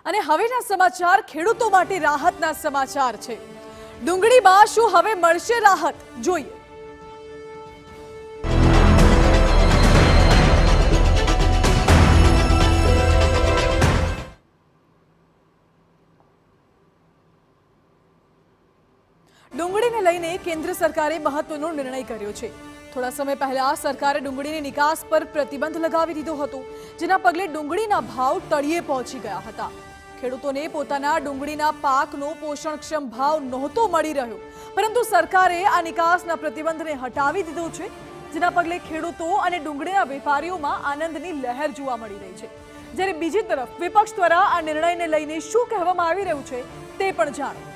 અને હવેના સમાચાર ખેડૂતો માટે રાહતના સમાચાર છે। ડુંગળીમાં શું હવે મળશે રાહત? જોઈએ। ડુંગળીને લઈને કેન્દ્ર સરકારે મહત્વનો નિર્ણય કર્યો છે। થોડા સમય પહેલા સરકારે ડુંગળીની નિકાસ પર પ્રતિબંધ લગાવી દીધો હતો, જેના પગલે ડુંગળીના ભાવ તળિયે પહોંચી ગયા હતા। ખેડૂતોને પોતાના ડુંગળીના પાકનો પોષણક્ષમ ભાવ નહોતો મળી રહ્યો, પરંતુ સરકારે આ નિકાસના પ્રતિબંધને હટાવી દીધો છે, જેના પગલે ખેડૂતો અને ડુંગળીના વેપારીઓમાં આનંદની લહેર જોવા મળી રહી છે। જ્યારે બીજી તરફ વિપક્ષ દ્વારા આ નિર્ણયને લઈને શું કહેવામાં આવી રહ્યું છે તે પણ જાણો।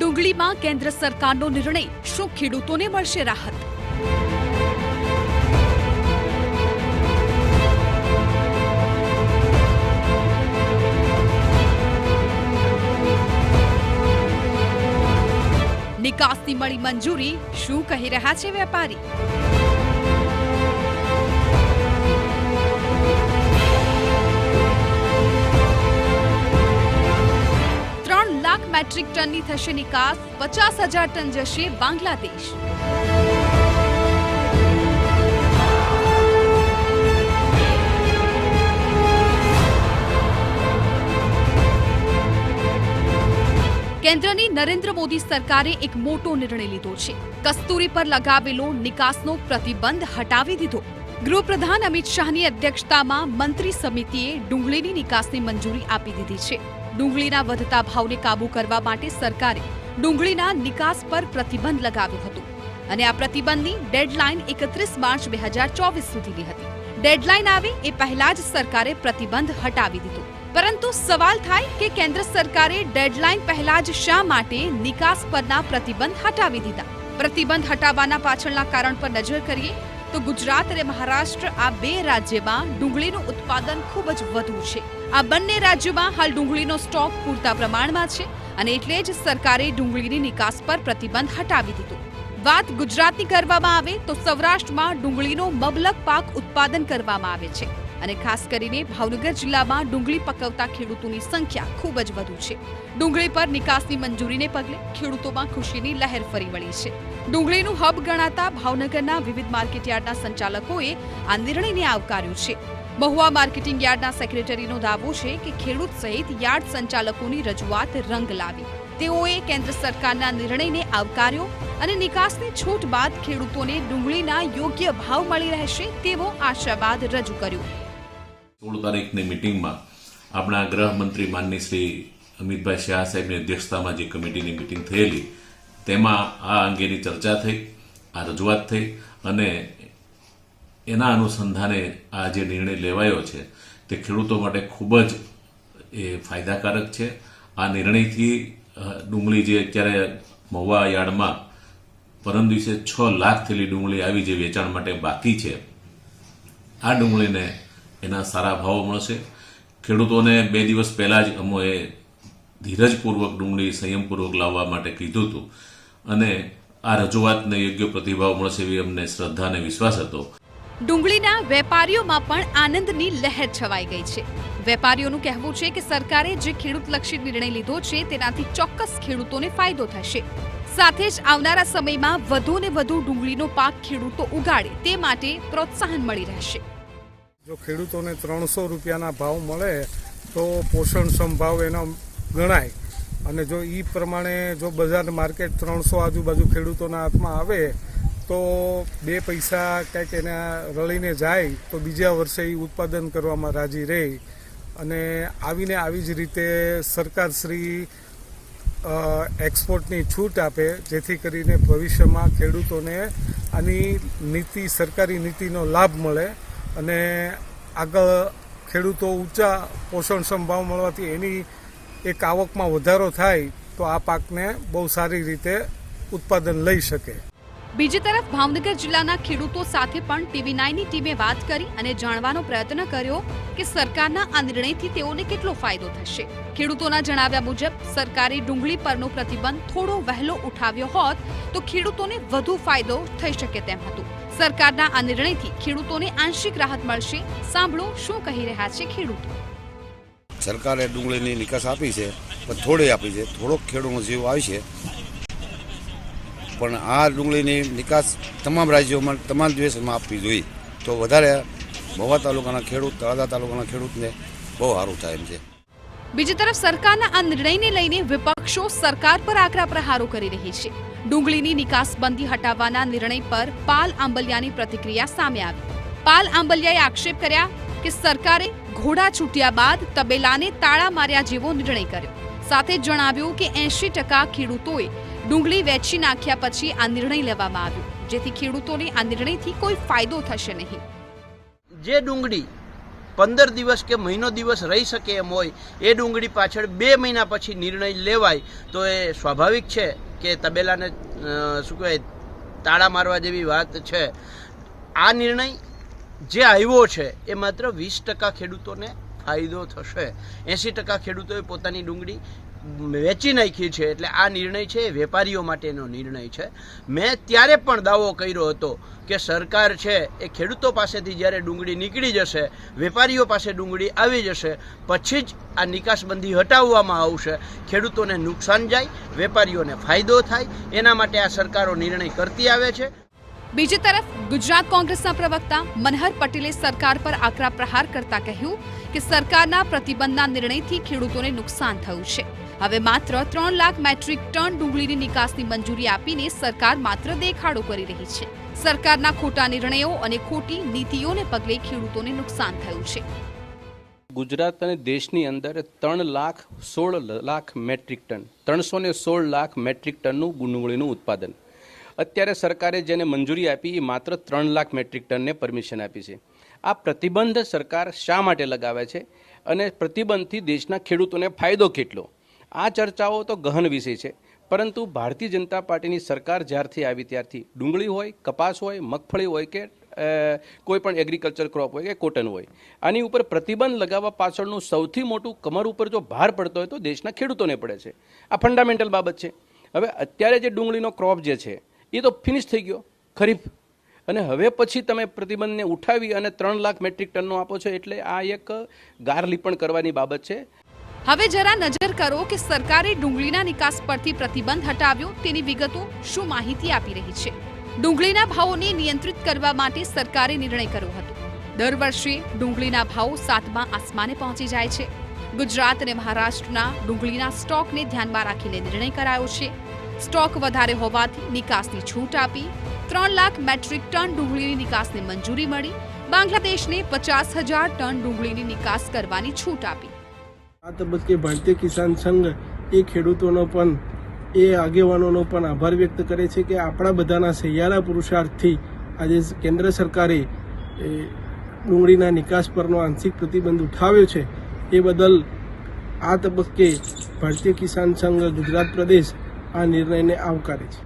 ડુંગળીમાં કેન્દ્ર સરકારનો નિર્ણય, શું ખેડૂતોને મળશે રાહત? નિકાસની મળી મંજૂરી, શું કહી રહ્યા છે વેપારી? 3 લાખ મેટ્રિક ટનની થશે નિકાસ, 50,000 ટન જશે બાંગ્લાદેશ। કેન્દ્રની નરેન્દ્ર મોદી સરકારે એક મોટો નિર્ણય લીધો છે। કસ્તુરી પર લગાવેલો નિકાસનો પ્રતિબંધ હટાવી દીધો। ગૃહપ્રધાન અમિત શાહની અધ્યક્ષતામાં મંત્રી સમિતિએ ડુંગળીની નિકાસની મંજૂરી આપી દીધી છે। ડુંગળીના વધતા ભાવને કાબૂ કરવા માટે સરકારે ડુંગળીના નિકાસ પર પ્રતિબંધ લગાવ્યો હતો અને આ પ્રતિબંધની ડેડલાઇન 31 માર્ચ 2024 સુધીની હતી। ડેડલાઇન આવી એ પહેલા જ સરકારે પ્રતિબંધ હટાવી દીધો, પરંતુ સવાલ થાય કે કેન્દ્ર સરકારે ડેડલાઇન પહેલા જ શા માટે નિકાસ પરના પ્રતિબંધ હટાવી દીધા? પ્રતિબંધ હટાવવાના પાછળના કારણ પર નજર કરીએ તો ગુજરાત અને મહારાષ્ટ્ર આ બે રાજ્યમાં ડુંગળીનું ઉત્પાદન ખૂબ જ વધુ છે। આ બંને રાજ્યોમાં હાલ ડુંગળીનો સ્ટોક પૂરતા પ્રમાણમાં છે અને એટલે જ સરકારે ડુંગળીની નિકાસ પર પ્રતિબંધ હટાવી દીધો। વાત ગુજરાતની કરવામાં આવે તો સૌરાષ્ટ્રમાં ડુંગળીનો મબલક પાક ઉત્પાદન કરવામાં આવે છે અને ખાસ કરીને ભાવનગર જિલ્લામાં ડુંગળી પકવતા ખેડૂતોની સંખ્યા ખૂબ જ વધુ છે। ડુંગળી પર નિકાસની મંજૂરીને પગલે ખેડૂતોમાં ખુશીની લહેર ફરી વળી છે। ડુંગળીનું હબ ગણાતા ભાવનગરના વિવિધ માર્કેટયાર્ડના સંચાલકોએ આ નિર્ણયને આવકાર્યો છે। મહુવા માર્કેટિંગ યાર્ડના સેક્રેટરીનો દાવો છે કે ખેડૂત સહિત યાર્ડ સંચાલકોની રજૂઆત રંગ લાવી। તેઓએ કેન્દ્ર સરકારના નિર્ણયને આવકાર્યો અને નિકાસની છૂટ બાદ ખેડૂતોને ડુંગળીના યોગ્ય ભાવ મળી રહેશે તેવો આશાવાદ રજૂ કર્યો। 16 તારીખની મિટિંગમાં આપણા ગૃહમંત્રી માનની શ્રી અમિતભાઈ શાહ સાહેબની અધ્યક્ષતામાં જે કમિટીની મિટિંગ થયેલી, તેમાં આ અંગેની ચર્ચા થઈ, આ રજૂઆત થઈ અને એના અનુસંધાને આ જે નિર્ણય લેવાયો છે તે ખેડૂતો માટે ખૂબ જ ફાયદાકારક છે। આ નિર્ણયથી ડુંગળી જે અત્યારે મહુવા યાર્ડમાં પરમ દિવસે 6 લાખ થેલી ડુંગળી આવી જે વેચાણ માટે બાકી છે, આ ડુંગળીને એના સારા ભાવો મળશે। ખેડૂતોને 2 દિવસ પહેલા જ અમોએ ધીરજપૂર્વક ડુંગળી સંયમપૂર્વક લાવવા માટે કીધું હતું અને આ રજૂઆતને યોગ્ય પ્રતિભાવ મળશે એવી અમને શ્રદ્ધા અને વિશ્વાસ હતો। ડુંગળીના વેપારીઓમાં પણ આનંદની લહેર છવાઈ ગઈ છે। વેપારીઓનું કહેવું છે કે સરકારે જે ખેડૂતલક્ષી નિર્ણય લીધો છે તેનાથી ચોક્કસ ખેડૂતોને ફાયદો થશે, સાથે જ આવનારા સમયમાં વધુ ને વધુ ડુંગળીનો પાક ખેડૂતો ઉગાડે તે માટે પ્રોત્સાહન મળી રહેશે। જો ખેડૂતોને 300 રૂપિયાના ભાવ મળે તો પોષણક્ષમ ભાવ એનો ગણાય અને જો એ પ્રમાણે જો બજાર માર્કેટ 300 આજુબાજુ ખેડૂતોના હાથમાં આવે તો 2 પૈસા કંઈક એના રળીને જાય તો બીજા વર્ષે એ ઉત્પાદન કરવામાં રાજી રહે અને આવી જ રીતે સરકારશ્રી એક્સપોર્ટની છૂટ આપે, જેથી કરીને ભવિષ્યમાં ખેડૂતોને આની નીતિ, સરકારી નીતિનો લાભ મળે અને આગળ ખેડૂતો ઊંચા પોષણક્ષમ ભાવ મળવાથી એની એક આવકમાં વધારો થાય તો આ પાકને બહુ સારી રીતે ઉત્પાદન લઈ શકે। બીજી તરફ ભાવનગર જિલ્લાના ખેડૂતો સાથે પણ TV9ની ટીમે વાત કરી અને જાણવાનો પ્રયત્ન કર્યો કે સરકારના આ નિર્ણયથી તેઓને કેટલો ફાયદો થશે. ખેડૂતોના જણાવ્યા મુજબ સરકારે ડુંગળી પરનો પ્રતિબંધ થોડો વહેલો ઉઠાવ્યો હોત તો ખેડૂતોને વધુ ફાયદો થઈ શકે તેમ હતું. સરકારના આ નિર્ણયથી ખેડૂતોને આંશિક રાહત મળશે. સાંભળો શું કહી રહ્યા છે ખેડૂતો. સરકારે ડુંગળીની નિકાસ આપી છે, પણ થોડી આપી છે, થોડોક ખેડૂતનો જીવ આવશે. પણ આ ડુંગળીની નિકાસ તમામ રાજ્યોમાં તમામ દેશમાં આપવી જોઈએ તો વધારે મહુવા તાલુકાના ખેડૂત, તળાજા તાલુકાના ખેડૂતને બહુ સારું થાય એમ છે. બીજી તરફ સરકારના આ નિર્ણયને લઈને વિપક્ષો સરકાર પર આકરા પ્રહારો કરી રહી છે. ડુંગળીની નિકાસબંધી હટાવવાના નિર્ણય પર પાલ આંબલિયાની પ્રતિક્રિયા સામે આવી. પાલ આંબલિયાએ આક્ષેપ કર્યા કે સરકારે ઘોડા છૂટ્યા બાદ તબેલાને તાળા માર્યા જેવો નિર્ણય કર્યો. સાથે જણાવ્યું કે 80% ખેડૂતોએ ડુંગળી વેચી નાખ્યા પછી આ નિર્ણય લેવામાં આવ્યો, જેથી ખેડૂતોને આ નિર્ણયથી કોઈ ફાયદો થશે નહીં. જે ડુંગળી 15 દિવસ કે મહિનો દિવસ રહી શકે એમ હોય એ ડુંગળી પાછળ 2 મહિના પછી નિર્ણય લેવાય તો એ સ્વાભાવિક છે કે તબેલાને શું કહેવાય તાળા મારવા જેવી વાત છે. આ નિર્ણય જે આવ્યો છે એ માત્ર 20% ખેડૂતોને ફાયદો થશે. 80% ખેડૂતોએ પોતાની ડુંગળી વેચી નાખી છે. એટલે આ નિર્ણય છે એ વેપારીઓ માટેનો નિર્ણય છે. મેં ત્યારે પણ દાવો કર્યો હતો કે સરકાર છે એ ખેડૂતો પાસેથી જ્યારે ડુંગળી નીકળી જશે, વેપારીઓ પાસે ડુંગળી આવી જશે, પછી જ આ નિકાસબંધી હટાવવામાં આવશે. ખેડૂતોને નુકસાન જાય, વેપારીઓને ફાયદો થાય, એના માટે આ સરકારો નિર્ણય કરતી આવે છે. બીજી તરફ ગુજરાત કોંગ્રેસના પ્રવક્તા મનહર પટેલે સરકાર પર આકરા પ્રહાર કરતા કહ્યું કે સરકારના પ્રતિબંધના નિર્ણયથી ખેડૂતોને નુકસાન થયું છે. હવે માત્ર 3 લાખ મેટ્રિક ટન ડુંગળીની નિકાસની મંજૂરી આપીને સરકાર માત્ર દેખાડો કરી રહી છે. સરકારના ખોટા નિર્ણયો અને ખોટી નીતિઓને પગલે ખેડૂતોને નુકસાન થયું છે. ગુજરાત અને દેશની અંદર 3,16 lakh metric ton 316 lakh metric ટનનું ડુંગળીનું ઉત્પાદન. અત્યારે સરકારે જેને મંજૂરી આપી એ માત્ર 3 લાખ મેટ્રિક ટનને પરમિશન આપી છે. આ પ્રતિબંધ સરકાર શા માટે લગાવે છે અને પ્રતિબંધથી દેશના ખેડૂતોને ફાયદો કેટલો? આ ચર્ચાઓ તો ગહન વિષય છે, પરંતુ ભારતીય જનતા પાર્ટીની સરકાર જ્યારથી આવી ત્યારથી ડુંગળી હોય, કપાસ હોય, મગફળી હોય કે કોઈ પણ એગ્રીકલ્ચર ક્રોપ હોય કે કોટન હોય, આની ઉપર પ્રતિબંધ લગાવવા પાછળનું સૌથી મોટું કમર ઉપર જો ભાર પડતો હોય તો દેશના ખેડૂતોને પડે છે. આ ફંડામેન્ટલ બાબત છે. હવે અત્યારે જે ડુંગળીનો ક્રોપ જે છે એ તો ફિનિશ થઈ ગયો ખરીફ, અને હવે પછી તમે પ્રતિબંધને ઉઠાવી અને 3 લાખ મેટ્રિક ટનનો આપો છો, એટલે આ એક ગારલીપણ કરવાની બાબત છે. હવે જરા નજર કરો કે સરકારે ડુંગળીના નિકાસ પરથી પ્રતિબંધ હટાવ્યો તેની વિગતો શું માહિતી આપી રહી છે. ડુંગળીના ભાવોને નિયંત્રિત કરવા માટે સરકારે નિર્ણય કર્યો હતો. દર વર્ષે ડુંગળીના ભાવ 7મા આસમાને પહોંચી જાય છે. ગુજરાત અને મહારાષ્ટ્રના ડુંગળીના સ્ટોકને ધ્યાનમાં રાખીને નિર્ણય કરાયો છે. સ્ટોક વધારે હોવાથી નિકાસની છૂટ આપી 3 લાખ મેટ્રિક ટન ડુંગળીની નિકાસને મંજૂરી મળી. બાંગ્લાદેશને 50,000 ટન ડુંગળીની નિકાસ કરવાની છૂટ આપી. આ તબક્કે ભારતીય કિસાન સંઘ એ ખેડૂતોનો પણ એ આગેવાનોનો પણ આભાર વ્યક્ત કરે છે કે આપણા બધાના સહિયારા પુરુષાર્થથી આજે કેન્દ્ર સરકારે ડુંગળીના નિકાસ પરનો આંશિક પ્રતિબંધ ઉઠાવ્યો છે. એ બદલ આ તબક્કે ભારતીય કિસાન સંઘ ગુજરાત પ્રદેશ આ નિર્ણયને આવકારે છે.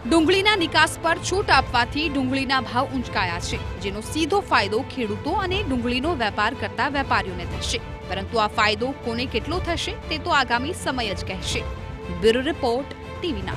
ડુંગળીના નિકાસ પર છૂટ આપવાથી ડુંગળીના ભાવ ઊંચકાયા છે, જેનો સીધો ફાયદો ખેડૂતો અને ડુંગળીનો વેપાર કરતા વેપારીઓને થશે. પરંતુ આ ફાયદો કોને કેટલો થશે તે તો આગામી સમય જ કહેશે. Bureau report TV9.